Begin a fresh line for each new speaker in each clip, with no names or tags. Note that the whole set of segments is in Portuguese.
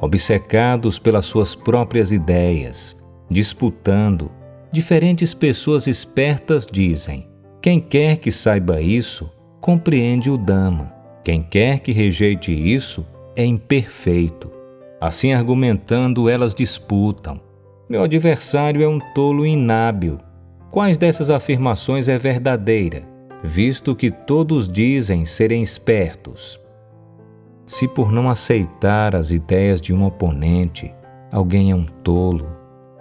obcecados pelas suas próprias ideias, disputando. Diferentes pessoas espertas dizem: quem quer que saiba isso, compreende o Dhamma. Quem quer que rejeite isso, é imperfeito. Assim argumentando, elas disputam. Meu adversário é um tolo inábil. Quais dessas afirmações é verdadeira, visto que todos dizem serem espertos? Se por não aceitar as ideias de um oponente, alguém é um tolo,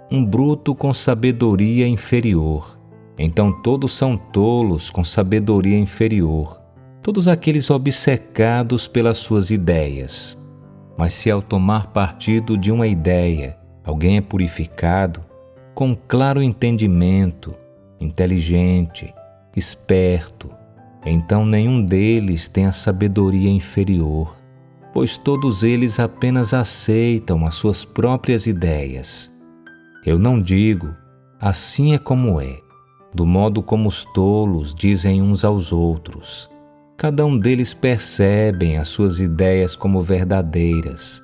um bruto com sabedoria inferior, então todos são tolos com sabedoria inferior, todos aqueles obcecados pelas suas ideias. Mas se ao tomar partido de uma ideia, alguém é purificado, com claro entendimento, inteligente, esperto, então nenhum deles tem a sabedoria inferior, pois todos eles apenas aceitam as suas próprias ideias. Eu não digo, assim é como é, do modo como os tolos dizem uns aos outros. Cada um deles percebem as suas ideias como verdadeiras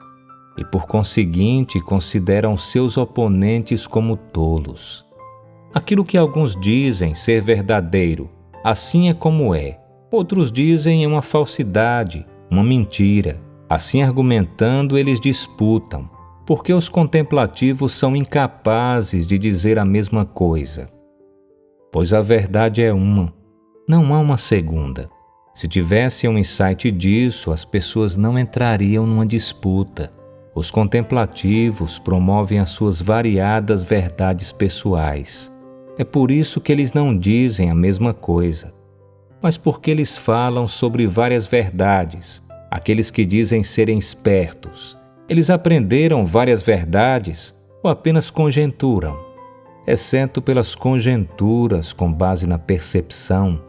e, por conseguinte, consideram seus oponentes como tolos. Aquilo que alguns dizem ser verdadeiro, assim é como é, outros dizem é uma falsidade, uma mentira. Assim argumentando, eles disputam, porque os contemplativos são incapazes de dizer a mesma coisa. Pois a verdade é uma, não há uma segunda. Se tivesse um insight disso, as pessoas não entrariam numa disputa. Os contemplativos promovem as suas variadas verdades pessoais. É por isso que eles não dizem a mesma coisa, mas porque eles falam sobre várias verdades. Aqueles que dizem serem espertos, eles aprenderam várias verdades ou apenas conjecturam? Exceto pelas conjecturas com base na percepção,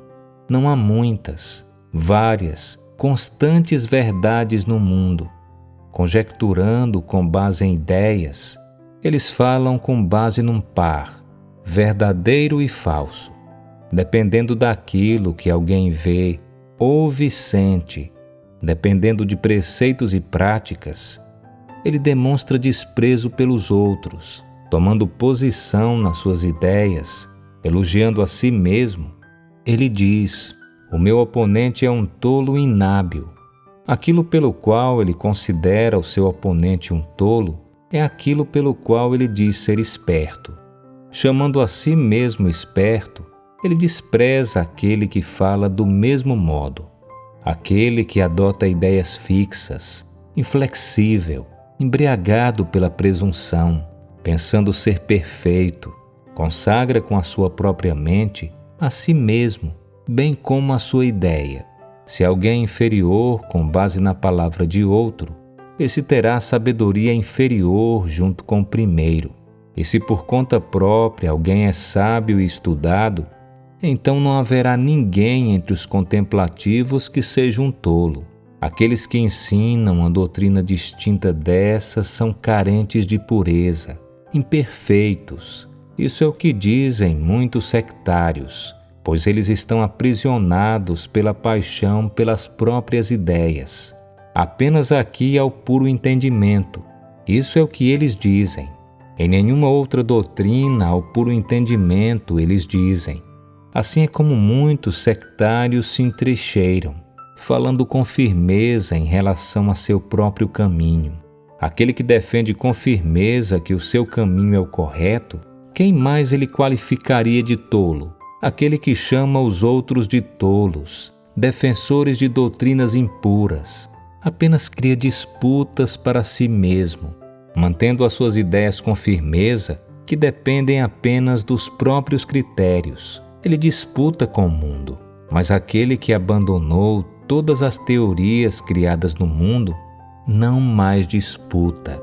não há muitas, várias, constantes verdades no mundo. Conjecturando com base em ideias, eles falam com base num par, verdadeiro e falso. Dependendo daquilo que alguém vê, ouve e sente, dependendo de preceitos e práticas, ele demonstra desprezo pelos outros, tomando posição nas suas ideias, elogiando a si mesmo. Ele diz: o meu oponente é um tolo inábil. Aquilo pelo qual ele considera o seu oponente um tolo é aquilo pelo qual ele diz ser esperto. Chamando a si mesmo esperto, ele despreza aquele que fala do mesmo modo. Aquele que adota ideias fixas, inflexível, embriagado pela presunção, pensando ser perfeito, consagra com a sua própria mente a si mesmo, bem como a sua ideia. Se alguém é inferior com base na palavra de outro, esse terá sabedoria inferior junto com o primeiro. E se por conta própria alguém é sábio e estudado, então não haverá ninguém entre os contemplativos que seja um tolo. Aqueles que ensinam uma doutrina distinta dessa são carentes de pureza, imperfeitos. Isso é o que dizem muitos sectários, pois eles estão aprisionados pela paixão pelas próprias ideias. Apenas aqui há o puro entendimento. Isso é o que eles dizem. Em nenhuma outra doutrina há o puro entendimento, eles dizem. Assim é como muitos sectários se entrecheiram, falando com firmeza em relação a seu próprio caminho. Aquele que defende com firmeza que o seu caminho é o correto, quem mais ele qualificaria de tolo? Aquele que chama os outros de tolos, defensores de doutrinas impuras, apenas cria disputas para si mesmo, mantendo as suas ideias com firmeza, que dependem apenas dos próprios critérios. Ele disputa com o mundo, mas aquele que abandonou todas as teorias criadas no mundo não mais disputa.